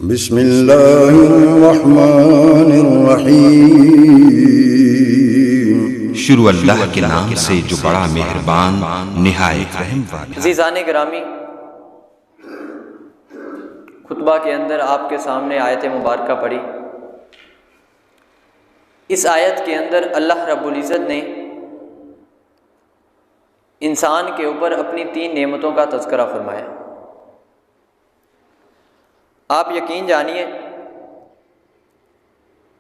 بسم اللہ الرحمن الرحیم۔ شروع اللہ کے نام سے جو بڑا مہربان نہایت رحم والا۔ عزیزان گرامی، خطبہ کے اندر آپ کے سامنے آیت مبارکہ پڑھی۔ اس آیت کے اندر اللہ رب العزت نے انسان کے اوپر اپنی 3 نعمتوں کا تذکرہ فرمایا۔ آپ یقین جانیے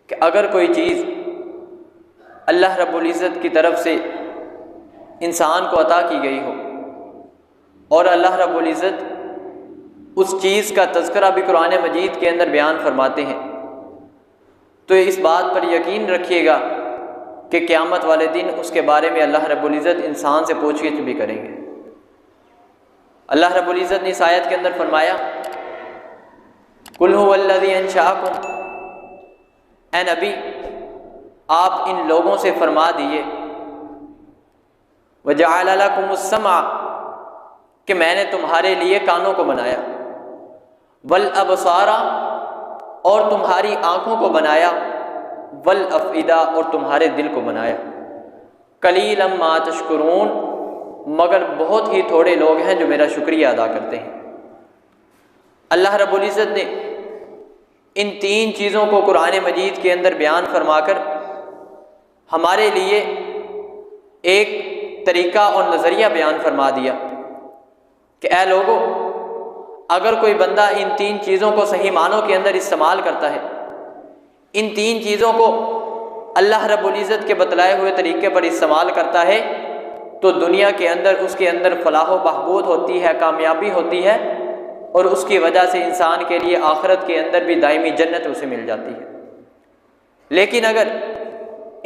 کہ اگر کوئی چیز اللہ رب العزت کی طرف سے انسان کو عطا کی گئی ہو اور اللہ رب العزت اس چیز کا تذکرہ بھی قرآن مجید کے اندر بیان فرماتے ہیں، تو اس بات پر یقین رکھیے گا کہ قیامت والے دن اس کے بارے میں اللہ رب العزت انسان سے پوچھ گچھ بھی کریں گے۔ اللہ رب العزت نے اس آیت کے اندر فرمایا، قُلْ هُوَ الَّذِي أَنشَأَكُمْ، اے نبی آپ ان لوگوں سے فرما دیے، وَجَعَلَ لَكُمُ السَّمْعَ، کہ میں نے تمہارے لیے کانوں کو بنایا، وَالْأَبْصَارَ، اور تمہاری آنکھوں کو بنایا، وَالْأَفْئِدَةَ، اور تمہارے دل کو بنایا، قَلِيلًا مَا تَشْكُرُونَ، مگر بہت ہی تھوڑے لوگ ہیں جو میرا شکریہ ادا کرتے ہیں۔ اللہ رب العزت نے ان 3 چیزوں کو قرآن مجید کے اندر بیان فرما کر ہمارے لیے ایک طریقہ اور نظریہ بیان فرما دیا کہ اے لوگو، اگر کوئی بندہ ان 3 چیزوں کو صحیح معنوں کے اندر استعمال کرتا ہے، ان 3 چیزوں کو اللہ رب العزت کے بتلائے ہوئے طریقے پر استعمال کرتا ہے، تو دنیا کے اندر اس کے اندر فلاح و بہبود ہوتی ہے، کامیابی ہوتی ہے، اور اس کی وجہ سے انسان کے لیے آخرت کے اندر بھی دائمی جنت اسے مل جاتی ہے۔ لیکن اگر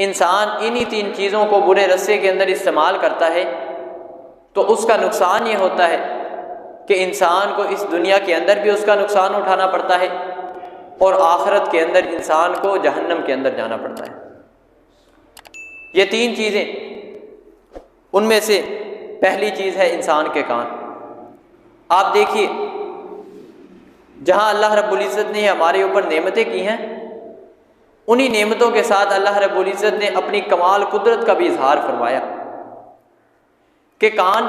انسان انہی 3 چیزوں کو برے رستے کے اندر استعمال کرتا ہے تو اس کا نقصان یہ ہوتا ہے کہ انسان کو اس دنیا کے اندر بھی اس کا نقصان اٹھانا پڑتا ہے، اور آخرت کے اندر انسان کو جہنم کے اندر جانا پڑتا ہے۔ یہ 3 چیزیں، ان میں سے پہلی چیز ہے انسان کے کان۔ آپ دیکھیے، جہاں اللہ رب العزت نے ہمارے اوپر نعمتیں کی ہیں، انہی نعمتوں کے ساتھ اللہ رب العزت نے اپنی کمال قدرت کا بھی اظہار فرمایا کہ کان،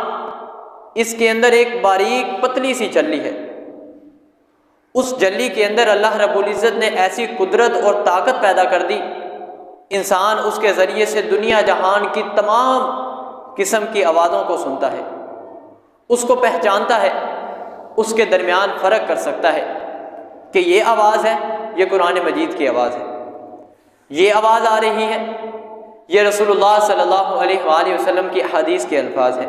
اس کے اندر ایک باریک پتلی سی جلی ہے، اس جلی کے اندر اللہ رب العزت نے ایسی قدرت اور طاقت پیدا کر دی، انسان اس کے ذریعے سے دنیا جہان کی تمام قسم کی آوازوں کو سنتا ہے، اس کو پہچانتا ہے، اس کے درمیان فرق کر سکتا ہے کہ یہ آواز ہے، یہ قرآن مجید کی آواز ہے، یہ آواز آ رہی ہے، یہ رسول اللہ صلی اللہ علیہ وآلہ وسلم کی احادیث کے الفاظ ہیں،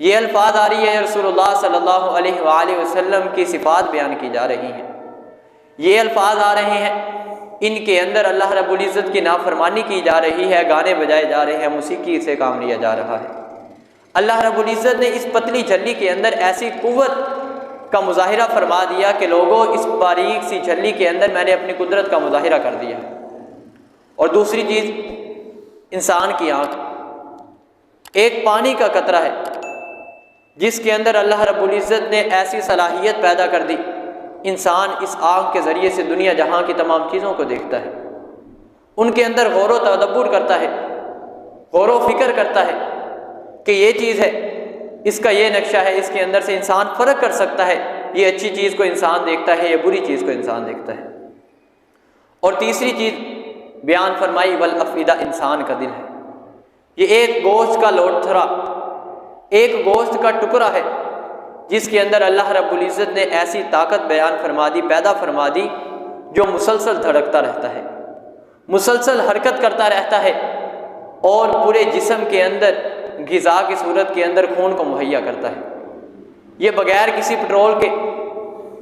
یہ الفاظ آ رہی ہے، رسول اللہ صلی اللہ علیہ وآلہ وسلم کی صفات بیان کی جا رہی ہیں، یہ الفاظ آ رہے ہیں، ان کے اندر اللہ رب العزت کی نافرمانی کی جا رہی ہے، گانے بجائے جا رہے ہیں، موسیقی سے کام لیا جا رہا ہے۔ اللہ رب العزت نے اس پتلی جھلی کے اندر ایسی قوت کا مظاہرہ فرما دیا کہ لوگوں، اس باریک سی جھلی کے اندر میں نے اپنی قدرت کا مظاہرہ کر دیا۔ اور دوسری چیز، انسان کی آنکھ ایک پانی کا قطرہ ہے جس کے اندر اللہ رب العزت نے ایسی صلاحیت پیدا کر دی، انسان اس آنکھ کے ذریعے سے دنیا جہاں کی تمام چیزوں کو دیکھتا ہے، ان کے اندر غور و تدبر کرتا ہے، غور و فکر کرتا ہے کہ یہ چیز ہے، اس کا یہ نقشہ ہے، اس کے اندر سے انسان فرق کر سکتا ہے، یہ اچھی چیز کو انسان دیکھتا ہے، یہ بری چیز کو انسان دیکھتا ہے۔ اور تیسری چیز بیان فرمائی، والافئدہ، انسان کا دل ہے، یہ ایک گوشت کا لوتھڑا، ایک گوشت کا ٹکڑا ہے جس کے اندر اللہ رب العزت نے ایسی طاقت بیان فرما دی، پیدا فرما دی، جو مسلسل دھڑکتا رہتا ہے، مسلسل حرکت کرتا رہتا ہے، اور پورے جسم کے اندر غذا کی صورت کے اندر خون کو مہیا کرتا ہے۔ یہ بغیر کسی پٹرول کے،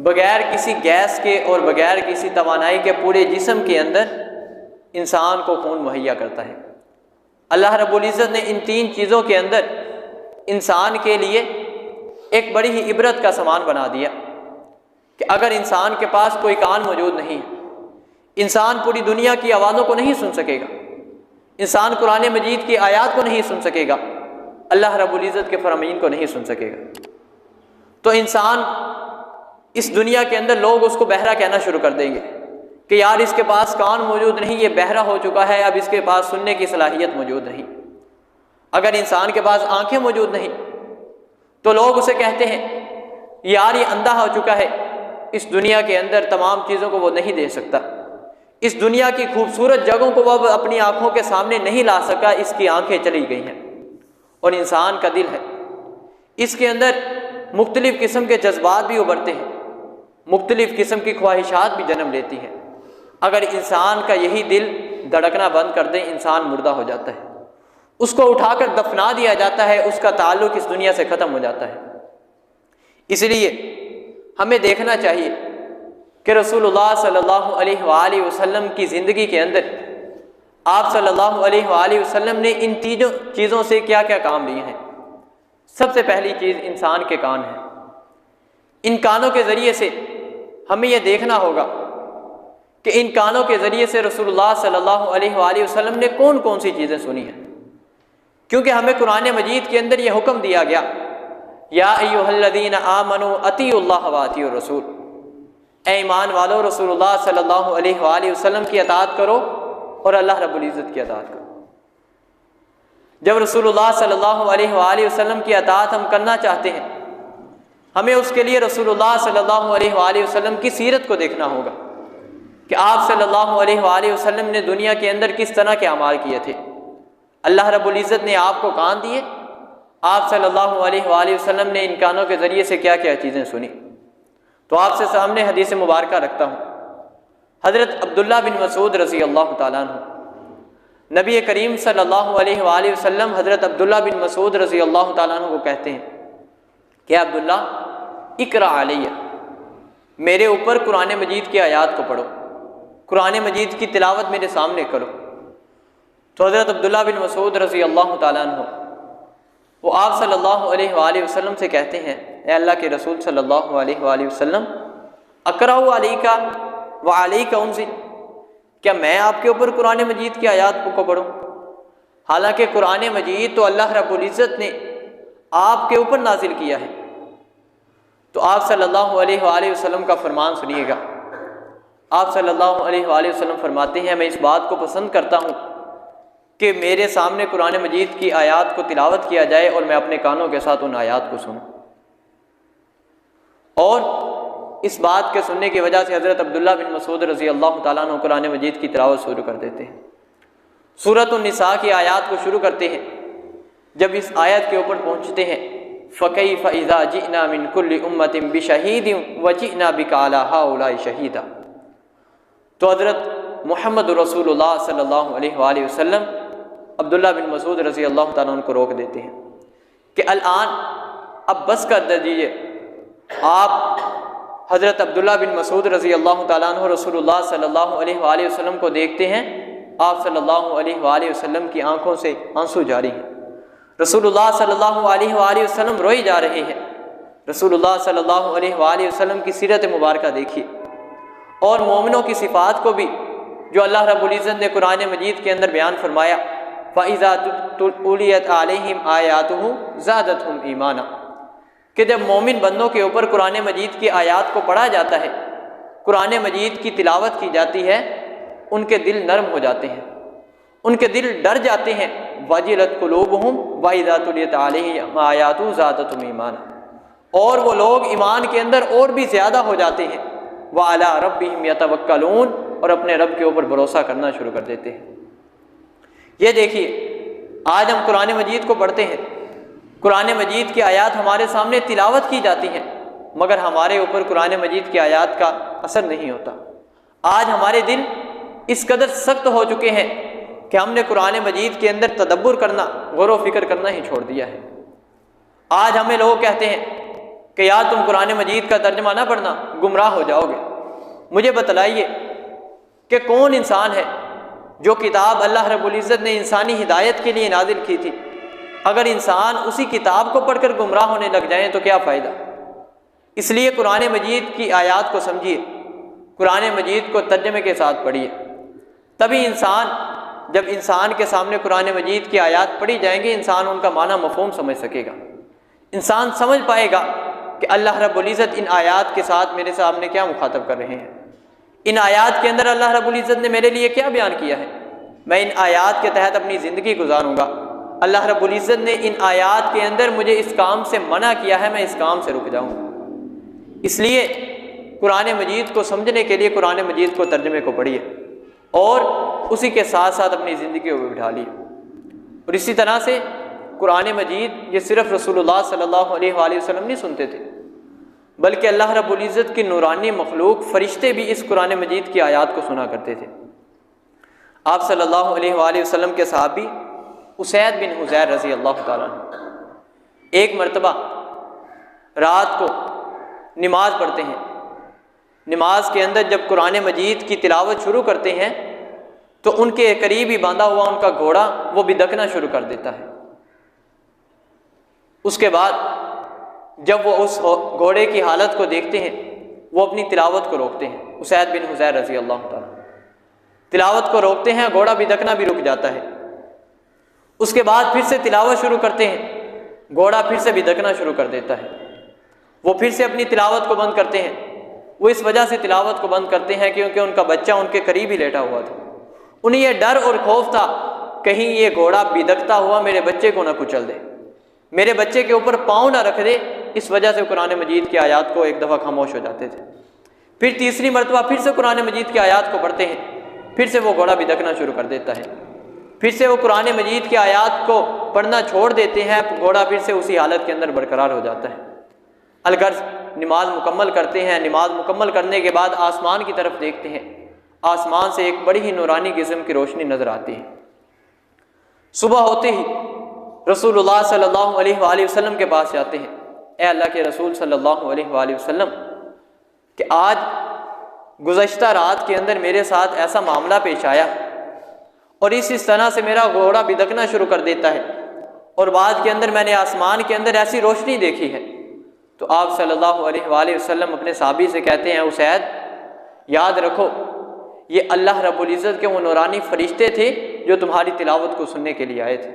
بغیر کسی گیس کے اور بغیر کسی توانائی کے پورے جسم کے اندر انسان کو خون مہیا کرتا ہے۔ اللہ رب العزت نے ان 3 چیزوں کے اندر انسان کے لیے ایک بڑی ہی عبرت کا سامان بنا دیا کہ اگر انسان کے پاس کوئی کان موجود نہیں ہے، انسان پوری دنیا کی آوازوں کو نہیں سن سکے گا، انسان قرآن مجید کی آیات کو نہیں سن سکے گا، اللہ رب العزت کے فرامین کو نہیں سن سکے گا، تو انسان اس دنیا کے اندر لوگ اس کو بہرا کہنا شروع کر دیں گے کہ یار اس کے پاس کان موجود نہیں، یہ بہرا ہو چکا ہے، اب اس کے پاس سننے کی صلاحیت موجود نہیں۔ اگر انسان کے پاس آنکھیں موجود نہیں تو لوگ اسے کہتے ہیں یار یہ اندھا ہو چکا ہے، اس دنیا کے اندر تمام چیزوں کو وہ نہیں دیکھ سکتا، اس دنیا کی خوبصورت جگہوں کو وہ اپنی آنکھوں کے سامنے نہیں لا سکا، اس کی آنکھیں چلی گئی ہیں۔ اور انسان کا دل ہے، اس کے اندر مختلف قسم کے جذبات بھی ابھرتے ہیں، مختلف قسم کی خواہشات بھی جنم لیتی ہیں۔ اگر انسان کا یہی دل دھڑکنا بند کر دے، انسان مردہ ہو جاتا ہے، اس کو اٹھا کر دفنا دیا جاتا ہے، اس کا تعلق اس دنیا سے ختم ہو جاتا ہے۔ اس لیے ہمیں دیکھنا چاہیے کہ رسول اللہ صلی اللہ علیہ وآلہ وسلم کی زندگی کے اندر آپ صلی اللہ علیہ وآلہ وسلم نے ان تینوں چیزوں سے کیا کیا کام لیے ہیں۔ سب سے پہلی چیز انسان کے کان ہیں۔ ان کانوں کے ذریعے سے ہمیں یہ دیکھنا ہوگا کہ ان کانوں کے ذریعے سے رسول اللہ صلی اللہ علیہ وآلہ وسلم نے کون کون سی چیزیں سنی ہیں، کیونکہ ہمیں قرآن مجید کے اندر یہ حکم دیا گیا یا ایھا الذین آمنوا اطیعوا اللہ واطیعوا الرسول، اے ایمان والو رسول اللہ صلی اللہ علیہ وآلہ وسلم کی اطاعت کرو اور اللہ رب العزت کی اطاعت کرو۔ جب رسول اللہ صلی اللہ علیہ وآلہ وسلم کی اطاعت ہم کرنا چاہتے ہیں، ہمیں اس کے لیے رسول اللہ صلی اللہ علیہ وآلہ وسلم کی سیرت کو دیکھنا ہوگا کہ آپ صلی اللہ علیہ وآلہ وسلم نے دنیا کے اندر کس طرح کے اعمال کیے تھے۔ اللہ رب العزت نے آپ کو کان دیے، آپ صلی اللہ علیہ وآلہ وسلم نے ان کانوں کے ذریعے سے کیا کیا چیزیں سنی۔ تو آپ سے سامنے حدیث مبارکہ رکھتا ہوں۔ حضرت عبداللہ بن مسعود رضی اللہ تعالیٰ عنہ، نبی کریم صلی اللہ علیہ وآلہ وسلم حضرت عبداللہ بن مسعود رضی اللہ تعالیٰ عنہ کو کہتے ہیں کہ عبداللہ اقرأ علیہ، میرے اوپر قرآن مجید کی آیات کو پڑھو، قرآن مجید کی تلاوت میرے سامنے کرو۔ تو حضرت عبداللہ بن مسعود رضی اللہ تعالیٰ عنہ وہ آپ صلی اللہ علیہ وآلہ وسلم سے کہتے ہیں اے اللہ کے رسول صلی اللہ علیہ وآلہ وسلم اقرأ علیک وعلیک انزل، کیا میں آپ کے اوپر قرآن مجید کی آیات کو پڑھوں؟ حالانکہ قرآن مجید تو اللہ رب العزت نے آپ کے اوپر نازل کیا ہے۔ تو آپ صلی اللہ علیہ وآلہ وسلم کا فرمان سنیے گا۔ آپ صلی اللہ علیہ وآلہ وسلم فرماتے ہیں میں اس بات کو پسند کرتا ہوں کہ میرے سامنے قرآن مجید کی آیات کو تلاوت کیا جائے اور میں اپنے کانوں کے ساتھ ان آیات کو سنوں۔ اور اس بات کے سننے کی وجہ سے حضرت عبداللہ بن مسعود رضی اللہ تعالیٰ عنہ قرآن مجید کی تلاوت شروع کر دیتے ہیں، سورۃ النساء کی آیات کو شروع کرتے ہیں۔ جب اس آیت کے اوپر پہنچتے ہیں فَكَيْفَ إِذَا جِئْنَا مِن كُلِّ أُمَّةٍ بِشَهِيدٍ وَجِئْنَا بِكَ عَلَىٰ هَٰؤُلَاءِ شَهِيدًا، تو حضرت محمد رسول اللہ صلی اللہ علیہ وآلہ وسلم عبداللہ بن مسعود رضی اللہ تعالیٰ عنہ کو روک دیتے ہیں کہ الآن اب بس کر دیجیے۔ آپ حضرت عبداللہ بن مسعود رضی اللہ تعالیٰ عنہ رسول اللہ صلی اللہ علیہ وآلہ وسلم کو دیکھتے ہیں، آپ صلی اللہ علیہ وآلہ وسلم کی آنکھوں سے آنسو جاری ہیں، رسول اللہ صلی اللہ علیہ وآلہ وسلم روئے جا رہے ہیں۔ رسول اللہ صلی اللہ علیہ وآلہ وسلم کی سیرت مبارکہ دیکھیے اور مومنوں کی صفات کو بھی جو اللہ رب العزت نے قرآن مجید کے اندر بیان فرمایا فَإِذَا تُلِيَتْ عَلَيْهِمْ آيَاتُهُ زَادَتْهُمْ إِيمَانًا، کہ جب مومن بندوں کے اوپر قرآن مجید کی آیات کو پڑھا جاتا ہے، قرآن مجید کی تلاوت کی جاتی ہے، ان کے دل نرم ہو جاتے ہیں، ان کے دل ڈر جاتے ہیں۔ وَجِلَتْ قُلُوبُهُمْ وَإِذَا تُلِيَتْ عَلَيْهِمْ آيَاتُهُ زَادَتْهُمْ إِيمَانًا، اور وہ لوگ ایمان کے اندر اور بھی زیادہ ہو جاتے ہیں۔ وَعَلَىٰ رَبِّهِمْ يَتَوَكَّلُونَ، اور اپنے رب کے اوپر بھروسہ کرنا شروع کر دیتے ہیں۔ یہ دیکھیے آج ہم قرآن مجید کو پڑھتے ہیں، قرآن مجید کی آیات ہمارے سامنے تلاوت کی جاتی ہیں، مگر ہمارے اوپر قرآن مجید کی آیات کا اثر نہیں ہوتا۔ آج ہمارے دل اس قدر سخت ہو چکے ہیں کہ ہم نے قرآن مجید کے اندر تدبر کرنا، غور و فکر کرنا ہی چھوڑ دیا ہے۔ آج ہمیں لوگ کہتے ہیں کہ یار تم قرآن مجید کا ترجمہ نہ پڑھنا، گمراہ ہو جاؤ گے۔ مجھے بتلائیے کہ کون انسان ہے جو کتاب اللہ رب العزت نے انسانی ہدایت کے لیے نازل کی تھی، اگر انسان اسی کتاب کو پڑھ کر گمراہ ہونے لگ جائیں تو کیا فائدہ؟ اس لیے قرآن مجید کی آیات کو سمجھیے، قرآن مجید کو ترجمے کے ساتھ پڑھیے، تبھی جب انسان کے سامنے قرآن مجید کی آیات پڑھی جائیں گی، انسان ان کا معنی مفہوم سمجھ سکے گا، انسان سمجھ پائے گا کہ اللہ رب العزت ان آیات کے ساتھ میرے سامنے کیا مخاطب کر رہے ہیں، ان آیات کے اندر اللہ رب العزت نے میرے لیے کیا بیان کیا ہے، میں ان آیات کے تحت اپنی زندگی گزاروں گا۔ اللہ رب العزت نے ان آیات کے اندر مجھے اس کام سے منع کیا ہے، میں اس کام سے رک جاؤں۔ اس لیے قرآن مجید کو سمجھنے کے لیے قرآن مجید کو ترجمے کو پڑھیے اور اسی کے ساتھ ساتھ اپنی زندگی کو بٹھا لیے۔ اور اسی طرح سے قرآن مجید یہ صرف رسول اللہ صلی اللہ علیہ وآلہ وسلم نہیں سنتے تھے، بلکہ اللہ رب العزت کی نورانی مخلوق فرشتے بھی اس قرآن مجید کی آیات کو سنا کرتے تھے۔ آپ صلی اللہ علیہ وآلہ وسلم کے صحابی اسید بن حضیر رضی اللہ تعالیٰ عنہ ایک مرتبہ رات کو نماز پڑھتے ہیں، نماز کے اندر جب قرآن مجید کی تلاوت شروع کرتے ہیں تو ان کے قریب ہی باندھا ہوا ان کا گھوڑا وہ بدکنا شروع کر دیتا ہے۔ اس کے بعد جب وہ اس گھوڑے کی حالت کو دیکھتے ہیں وہ اپنی تلاوت کو روکتے ہیں، اسید بن حضیر رضی اللہ تعالیٰ تلاوت کو روکتے ہیں، گھوڑا بدکنا بھی رک جاتا ہے۔ اس کے بعد پھر سے تلاوت شروع کرتے ہیں، گھوڑا پھر سے بدکنا شروع کر دیتا ہے۔ وہ پھر سے اپنی تلاوت کو بند کرتے ہیں۔ وہ اس وجہ سے تلاوت کو بند کرتے ہیں کیونکہ ان کا بچہ ان کے قریب ہی لیٹا ہوا تھا۔ انہیں یہ ڈر اور خوف تھا کہیں یہ گھوڑا بدکتا ہوا میرے بچے کو نہ کچل دے، میرے بچے کے اوپر پاؤں نہ رکھ دے۔ اس وجہ سے قرآن مجید کی آیات کو ایک دفعہ خاموش ہو جاتے تھے۔ پھر تیسری مرتبہ پھر سے قرآن مجید کی آیات کو پڑھتے ہیں، پھر سے وہ گھوڑا بدکنا شروع کر دیتا ہے۔ پھر سے وہ قرآن مجید کی آیات کو پڑھنا چھوڑ دیتے ہیں، گھوڑا پھر سے اسی حالت کے اندر برقرار ہو جاتا ہے۔ الغرض نماز مکمل کرتے ہیں، نماز مکمل کرنے کے بعد آسمان کی طرف دیکھتے ہیں، آسمان سے ایک بڑی ہی نورانی قسم کی روشنی نظر آتی ہے۔ صبح ہوتے ہی رسول اللہ صلی اللہ علیہ وآلہ وسلم کے پاس جاتے ہیں، اے اللہ کے رسول صلی اللہ علیہ وآلہ وسلم کہ آج گزشتہ رات کے اندر میرے ساتھ ایسا معاملہ پیش آیا اور اس طرح سے میرا گھوڑا بدکنا شروع کر دیتا ہے، اور بعد کے اندر میں نے آسمان کے اندر ایسی روشنی دیکھی ہے۔ تو آپ صلی اللہ علیہ وآلہ وسلم اپنے صحابی سے کہتے ہیں، اسید یاد رکھو یہ اللہ رب العزت کے وہ نورانی فرشتے تھے جو تمہاری تلاوت کو سننے کے لیے آئے تھے۔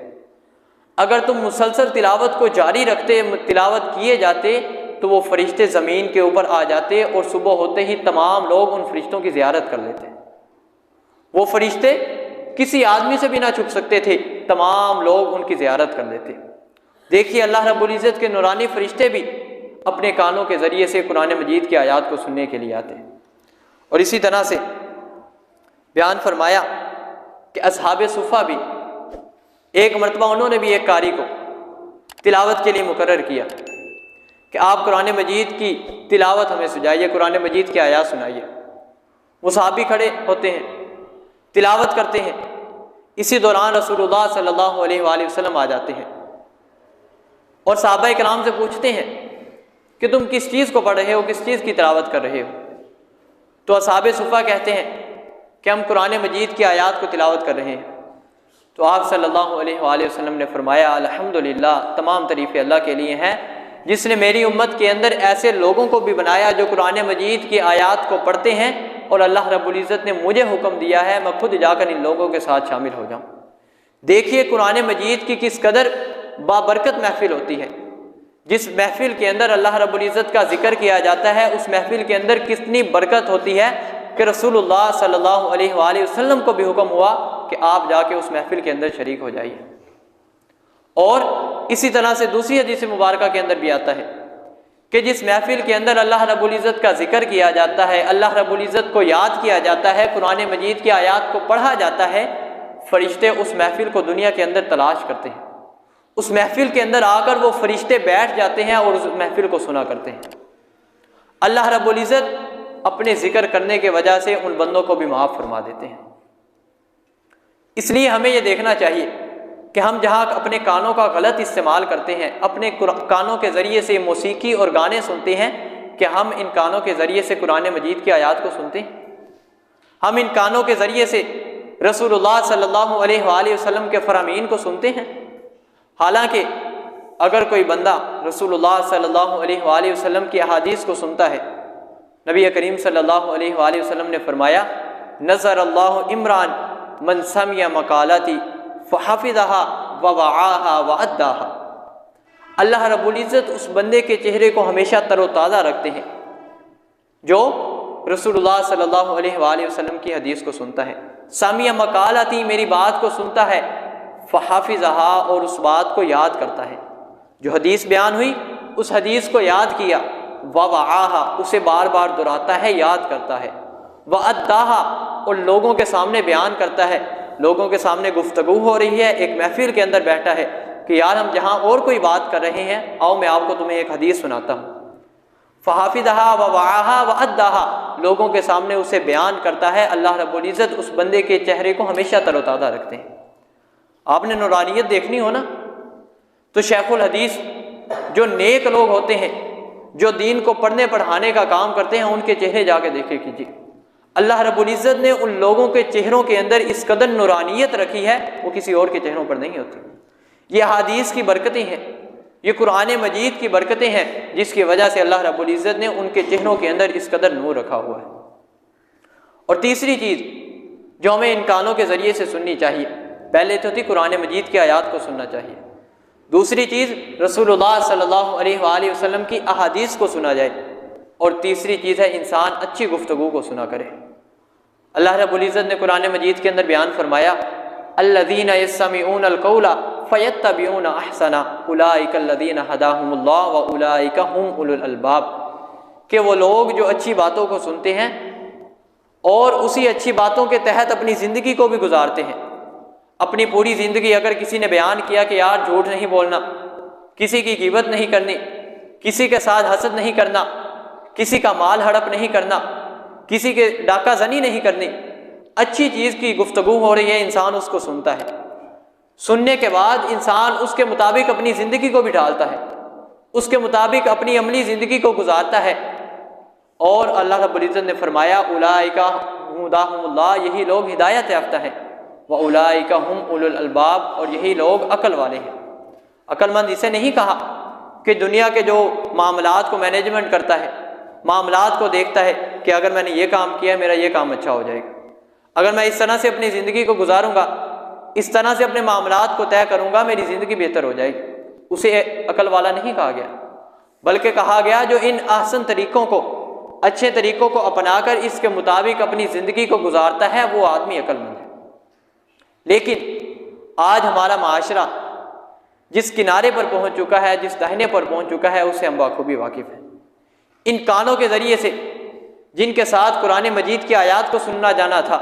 اگر تم مسلسل تلاوت کو جاری رکھتے، تلاوت کیے جاتے تو وہ فرشتے زمین کے اوپر آ جاتے اور صبح ہوتے ہی تمام لوگ ان فرشتوں کی زیارت کر لیتے۔ وہ فرشتے کسی آدمی سے بھی نہ چھپ سکتے تھے، تمام لوگ ان کی زیارت کر لیتے۔ دیکھیے اللہ رب العزت کے نورانی فرشتے بھی اپنے کانوں کے ذریعے سے قرآن مجید کی آیات کو سننے کے لیے آتے۔ اور اسی طرح سے بیان فرمایا کہ اصحاب صفہ بھی ایک مرتبہ انہوں نے بھی ایک قاری کو تلاوت کے لیے مقرر کیا کہ آپ قرآن مجید کی تلاوت ہمیں سجائیے، قرآن مجید کی آیات سنائیے۔ وہ صحابی کھڑے ہوتے ہیں، تلاوت کرتے ہیں، اسی دوران رسول اللہ صلی اللہ علیہ وآلہ وسلم آ جاتے ہیں اور صحابہ کرام سے پوچھتے ہیں کہ تم کس چیز کو پڑھ رہے ہو، کس چیز کی تلاوت کر رہے ہو؟ تو اصحاب صفہ کہتے ہیں کہ ہم قرآن مجید کی آیات کو تلاوت کر رہے ہیں۔ تو آپ صلی اللہ علیہ وآلہ وسلم نے فرمایا الحمدللہ، تمام تعریفیں اللہ کے لیے ہیں جس نے میری امت کے اندر ایسے لوگوں کو بھی بنایا جو قرآن مجید کی آیات کو پڑھتے ہیں، اور اللہ رب العزت نے مجھے حکم دیا ہے میں خود جا کر ان لوگوں کے ساتھ شامل ہو جاؤں۔ دیکھیے قرآن مجید کی کس قدر بابرکت محفل ہوتی ہے، جس محفل کے اندر اللہ رب العزت کا ذکر کیا جاتا ہے اس محفل کے اندر کتنی برکت ہوتی ہے کہ رسول اللہ صلی اللہ علیہ وآلہ وسلم کو بھی حکم ہوا کہ آپ جا کے اس محفل کے اندر شریک ہو جائیے۔ اور اسی طرح سے دوسری حدیث مبارکہ کے اندر بھی آتا ہے کہ جس محفل کے اندر اللہ رب العزت کا ذکر کیا جاتا ہے، اللہ رب العزت کو یاد کیا جاتا ہے، قرآن مجید کی آیات کو پڑھا جاتا ہے، فرشتے اس محفل کو دنیا کے اندر تلاش کرتے ہیں، اس محفل کے اندر آ کر وہ فرشتے بیٹھ جاتے ہیں اور اس محفل کو سنا کرتے ہیں۔ اللہ رب العزت اپنے ذکر کرنے کے وجہ سے ان بندوں کو بھی معاف فرما دیتے ہیں۔ اس لیے ہمیں یہ دیکھنا چاہیے کہ ہم جہاں اپنے کانوں کا غلط استعمال کرتے ہیں، اپنے کانوں کے ذریعے سے موسیقی اور گانے سنتے ہیں، کہ ہم ان کانوں کے ذریعے سے قرآن مجید کی آیات کو سنتے ہیں، ہم ان کانوں کے ذریعے سے رسول اللہ صلی اللہ علیہ وآلہ وسلم کے فرامین کو سنتے ہیں۔ حالانکہ اگر کوئی بندہ رسول اللہ صلی اللہ علیہ وآلہ وسلم کی احادیث کو سنتا ہے، نبی کریم صلی اللہ علیہ وآلہ وسلم نے فرمایا نظر اللہ عمران من سمع مقالتی فحفظها ووعاها واداها، اللہ رب العزت اس بندے کے چہرے کو ہمیشہ تر و تازہ رکھتے ہیں جو رسول اللہ صلی اللہ علیہ وآلہ وسلم کی حدیث کو سنتا ہے۔ سامع مقالتی، میری بات کو سنتا ہے، فحافظہا، اور اس بات کو یاد کرتا ہے، جو حدیث بیان ہوئی اس حدیث کو یاد کیا، ووعاہا، اسے بار بار دہراتا ہے، یاد کرتا ہے، واداہا، اور لوگوں کے سامنے بیان کرتا ہے، لوگوں کے سامنے گفتگو ہو رہی ہے، ایک محفل کے اندر بیٹھا ہے کہ یار ہم جہاں اور کوئی بات کر رہے ہیں، آؤ میں آپ کو تمہیں ایک حدیث سناتا ہوں۔ فحافظہا ووعاہا واداہا، لوگوں کے سامنے اسے بیان کرتا ہے۔ اللہ رب العزت اس بندے کے چہرے کو ہمیشہ تر و تازہ رکھتے ہیں۔ آپ نے نورانیت دیکھنی ہو نا تو شیخ الحدیث جو نیک لوگ ہوتے ہیں، جو دین کو پڑھنے پڑھانے کا کام کرتے ہیں، ان کے چہرے جا کے دیکھے کیجیے۔ اللہ رب العزت نے ان لوگوں کے چہروں کے اندر اس قدر نورانیت رکھی ہے، وہ کسی اور کے چہروں پر نہیں ہوتی۔ یہ حدیث کی برکتیں ہیں، یہ قرآن مجید کی برکتیں ہیں، جس کی وجہ سے اللہ رب العزت نے ان کے چہروں کے اندر اس قدر نور رکھا ہوا ہے۔ اور تیسری چیز جو ہمیں ان کانوں کے ذریعے سے سننی چاہیے، پہلے تو تھی قرآن مجید کی آیات کو سننا چاہیے، دوسری چیز رسول اللہ صلی اللہ علیہ وآلہ وسلم کی احادیث کو سنا جائے، اور تیسری چیز ہے انسان اچھی گفتگو کو سنا کرے۔ اللہ رب العزت نے قرآن مجید کے اندر بیان فرمایا، الذین یستمعون القول فیتبعون احسنہ اولئک الذین ھداھم اللہ واولئک ھم اولو الالباب، کہ وہ لوگ جو اچھی باتوں کو سنتے ہیں اور اسی اچھی باتوں کے تحت اپنی زندگی کو بھی گزارتے ہیں۔ اپنی پوری زندگی اگر کسی نے بیان کیا کہ یار جھوٹ نہیں بولنا، کسی کی غیبت نہیں کرنی، کسی کے ساتھ حسد نہیں کرنا، کسی کا مال ہڑپ نہیں کرنا، کسی کے ڈاکہ زنی نہیں کرنی، اچھی چیز کی گفتگو ہو رہی ہے، انسان اس کو سنتا ہے، سننے کے بعد انسان اس کے مطابق اپنی زندگی کو بھی ڈالتا ہے، اس کے مطابق اپنی عملی زندگی کو گزارتا ہے۔ اور اللہ رب العزت نے فرمایا اولئک ھداھم اللہ، یہی لوگ ہدایت یافتہ ہیں، واولئک ھم اولو الالباب، اور یہی لوگ عقل والے ہیں۔ عقل مند اسے نہیں کہا کہ دنیا کے جو معاملات کو مینجمنٹ کرتا ہے، معاملات کو دیکھتا ہے کہ اگر میں نے یہ کام کیا میرا یہ کام اچھا ہو جائے گا، اگر میں اس طرح سے اپنی زندگی کو گزاروں گا، اس طرح سے اپنے معاملات کو طے کروں گا، میری زندگی بہتر ہو جائے گی، اسے عقل والا نہیں کہا گیا، بلکہ کہا گیا جو ان احسن طریقوں کو، اچھے طریقوں کو اپنا کر اس کے مطابق اپنی زندگی کو گزارتا ہے، وہ آدمی عقل مند ہے۔ لیکن آج ہمارا معاشرہ جس کنارے پر پہنچ چکا ہے، جس دہنے پر پہنچ چکا ہے، اسے ہم بخوبی واقف ہیں۔ ان کانوں کے ذریعے سے جن کے ساتھ قرآن مجید کی آیات کو سننا جانا تھا،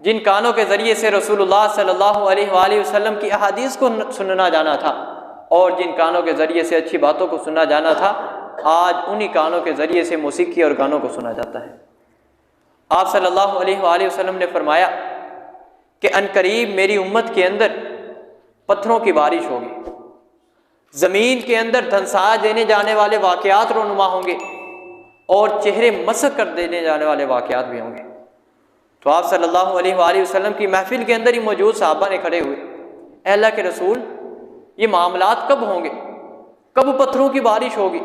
جن کانوں کے ذریعے سے رسول اللہ صلی اللہ علیہ وآلہ وسلم کی احادیث کو سننا جانا تھا، اور جن کانوں کے ذریعے سے اچھی باتوں کو سننا جانا تھا، آج انہی کانوں کے ذریعے سے موسیقی اور گانوں کو سنا جاتا ہے۔ آپ صلی اللہ علیہ وآلہ وسلم نے فرمایا کہ عنقریب میری امت کے اندر پتھروں کی بارش ہوگی، زمین کے اندر دھنسا دینے جانے والے واقعات رونما ہوں گے، اور چہرے مسخ کر دینے جانے والے واقعات بھی ہوں گے۔ تو آپ صلی اللہ علیہ وآلہ وسلم کی محفل کے اندر ہی موجود صحابہ نے کھڑے ہوئے، اے اللہ کے رسول، یہ معاملات کب ہوں گے؟ کب پتھروں کی بارش ہوگی؟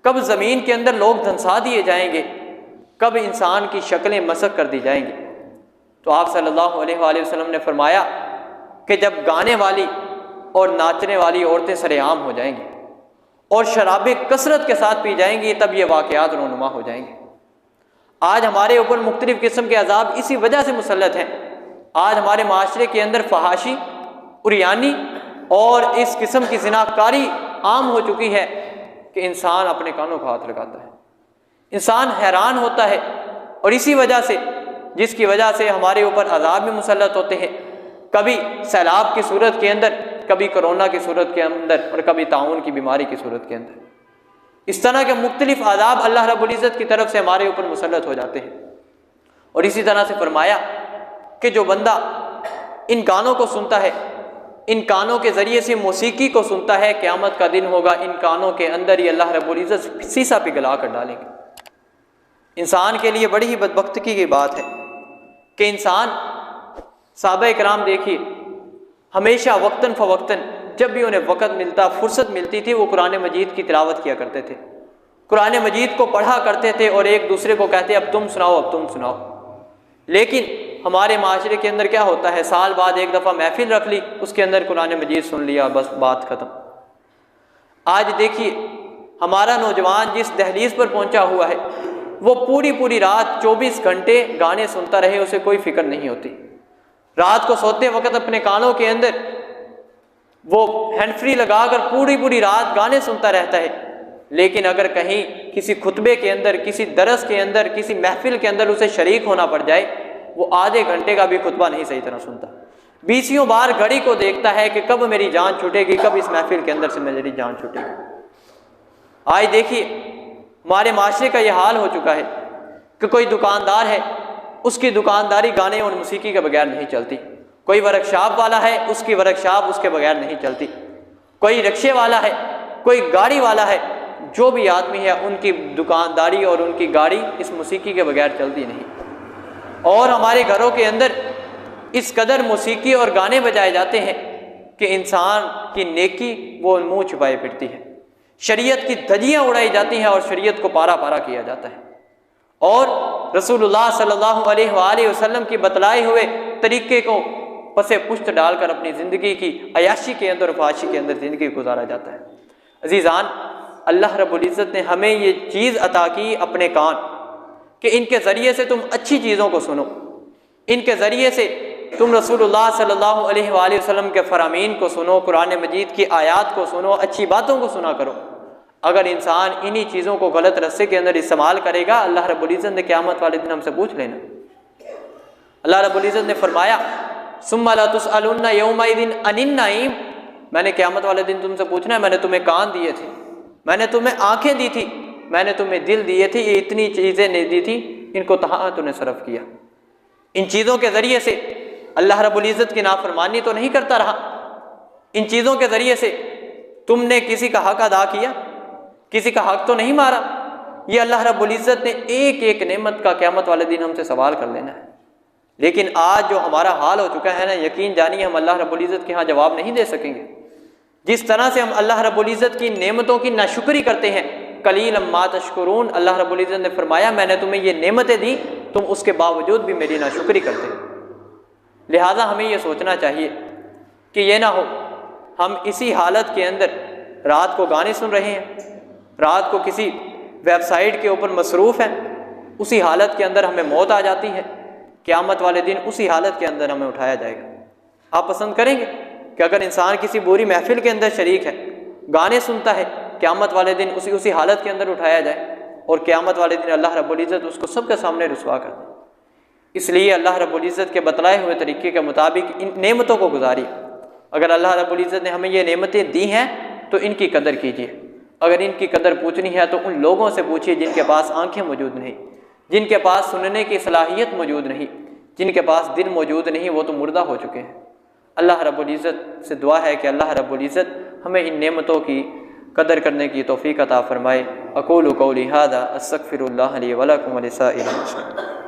کب زمین کے اندر لوگ دھنسا دیے جائیں گے؟ کب انسان کی شکلیں مسخ کر دی جائیں گی؟ تو آپ صلی اللہ علیہ وآلہ وسلم نے فرمایا کہ جب گانے والی اور ناچنے والی عورتیں سرے عام ہو جائیں گی اور شرابیں کثرت کے ساتھ پی جائیں گی، تب یہ واقعات رونما ہو جائیں گے۔ آج ہمارے اوپر مختلف قسم کے عذاب اسی وجہ سے مسلط ہیں۔ آج ہمارے معاشرے کے اندر فحاشی، عریانی اور اس قسم کی زناکاری عام ہو چکی ہے کہ انسان اپنے کانوں کو ہاتھ لگاتا ہے، انسان حیران ہوتا ہے، اور اسی وجہ سے جس کی وجہ سے ہمارے اوپر عذاب بھی مسلط ہوتے ہیں، کبھی سیلاب کی صورت کے اندر، کبھی کرونا کی صورت کے اندر، اور کبھی طاعون کی بیماری کی صورت کے اندر۔ اس طرح کے مختلف عذاب اللہ رب العزت کی طرف سے ہمارے اوپر مسلط ہو جاتے ہیں۔ اور اسی طرح سے فرمایا کہ جو بندہ ان گانوں کو سنتا ہے، ان کانوں کے ذریعے سے موسیقی کو سنتا ہے، قیامت کا دن ہوگا ان کانوں کے اندر ہی اللہ رب العزت سیسا پگھلا کر ڈالیں گے۔ انسان کے لیے بڑی ہی بدبختگی کی بات ہے کہ انسان، صحابہ کرام دیکھیے، ہمیشہ وقتاً فوقتاً جب بھی انہیں وقت ملتا، فرصت ملتی تھی، وہ قرآن مجید کی تلاوت کیا کرتے تھے، قرآن مجید کو پڑھا کرتے تھے، اور ایک دوسرے کو کہتے اب تم سناؤ، اب تم سناؤ۔ لیکن ہمارے معاشرے کے اندر کیا ہوتا ہے، سال بعد ایک دفعہ محفل رکھ لی، اس کے اندر قرآن مجید سن لیا، بس بات ختم۔ آج دیکھیے ہمارا نوجوان جس دہلیز پر پہنچا ہوا ہے وہ پوری رات 24 گھنٹے گانے سنتا رہے، اسے کوئی فکر نہیں ہوتی۔ رات کو سوتے وقت اپنے کانوں کے اندر وہ ہینڈ فری لگا کر پوری رات گانے سنتا رہتا ہے، لیکن اگر کہیں کسی خطبے کے اندر، کسی درس کے اندر، کسی محفل کے اندر اسے شریک ہونا پڑ جائے، وہ آدھے گھنٹے کا بھی خطبہ نہیں صحیح طرح سنتا، 20 بار گھڑی کو دیکھتا ہے کہ کب میری جان چھوٹے گی، کب اس محفل کے اندر سے میری جان چھوٹے گی۔ آج دیکھیے ہمارے معاشرے کا یہ حال ہو چکا ہے کہ کوئی دکاندار ہے، اس کی دکانداری گانے اور موسیقی کے بغیر نہیں چلتی، کوئی ورک شاپ والا ہے، اس کی ورک شاپ اس کے بغیر نہیں چلتی، کوئی رکشے والا ہے، کوئی گاڑی والا ہے، جو بھی آدمی ہے ان کی دکانداری اور ان کی گاڑی اس موسیقی کے بغیر چلتی نہیں۔ اور ہمارے گھروں کے اندر اس قدر موسیقی اور گانے بجائے جاتے ہیں کہ انسان کی نیکی وہ منہ چھپائے پھرتی ہے، شریعت کی دھجیاں اڑائی جاتی ہیں اور شریعت کو پارا پارا کیا جاتا ہے، اور رسول اللہ صلی اللہ علیہ وآلہ وسلم کی بتلائے ہوئے طریقے کو پسے پشت ڈال کر اپنی زندگی کی عیاشی کے اندر، فحاشی کے اندر زندگی گزارا جاتا ہے۔ عزیزان، اللہ رب العزت نے ہمیں یہ چیز عطا کی، اپنے کان، کہ ان کے ذریعے سے تم اچھی چیزوں کو سنو، ان کے ذریعے سے تم رسول اللہ صلی اللہ علیہ وآلہ وسلم کے فرامین کو سنو، قرآن مجید کی آیات کو سنو، اچھی باتوں کو سنا کرو۔ اگر انسان انہی چیزوں کو غلط رستے کے اندر استعمال کرے گا، اللہ رب العزت نے قیامت والے دن ہم سے پوچھ لینا۔ اللہ رب العزت نے فرمایا ثم لتسألن یومئذ عن النعیم، میں نے قیامت والے دن تم سے پوچھنا ہے، میں نے تمہیں کان دیے تھے، میں نے تمہیں آنکھیں دی تھی، میں نے تمہیں دل دیے تھے، یہ اتنی چیزیں نہیں دی تھی، ان کو کہاں تو نے صرف کیا؟ ان چیزوں کے ذریعے سے اللہ رب العزت کی نافرمانی تو نہیں کرتا رہا، ان چیزوں کے ذریعے سے تم نے کسی کا حق ادا کیا، کسی کا حق تو نہیں مارا۔ یہ اللہ رب العزت نے ایک ایک نعمت کا قیامت والے دن ہم سے سوال کر لینا ہے۔ لیکن آج جو ہمارا حال ہو چکا ہے نا، یقین جانیے ہم اللہ رب العزت کے ہاں جواب نہیں دے سکیں گے۔ جس طرح سے ہم اللہ رب العزت کی نعمتوں کی ناشکری کرتے ہیں، قلیلا ما تشکرون، اللہ رب العزت نے فرمایا میں نے تمہیں یہ نعمتیں دی، تم اس کے باوجود بھی میری ناشکری کرتے ہیں۔ لہٰذا ہمیں یہ سوچنا چاہیے کہ یہ نہ ہو ہم اسی حالت کے اندر رات کو گانے سن رہے ہیں، رات کو کسی ویب سائٹ کے اوپر مصروف ہیں، اسی حالت کے اندر ہمیں موت آ جاتی ہے، قیامت والے دن اسی حالت کے اندر ہمیں اٹھایا جائے گا۔ آپ پسند کریں گے کہ اگر انسان کسی بری محفل کے اندر شریک ہے، گانے سنتا ہے، قیامت والے دن اسی حالت کے اندر اٹھایا جائے اور قیامت والے دن اللہ رب العزت اس کو سب کے سامنے رسوا کر دے؟ اس لیے اللہ رب العزت کے بتلائے ہوئے طریقے کے مطابق ان نعمتوں کو گزاری۔ اگر اللہ رب العزت نے ہمیں یہ نعمتیں دی ہیں تو ان کی قدر کیجیے، اگر ان کی قدر پوچھنی ہے تو ان لوگوں سے پوچھیے جن کے پاس آنکھیں موجود نہیں، جن کے پاس سننے کی صلاحیت موجود نہیں، جن کے پاس دل موجود نہیں، وہ تو مردہ ہو چکے ہیں۔ اللہ رب العزت سے دعا ہے کہ اللہ رب العزت ہمیں ان نعمتوں کی قدر کرنے کی توفیق عطا فرمائے۔ اقول قولی ھذا استغفر اللہ لی ولکم ولسائر المسلمین۔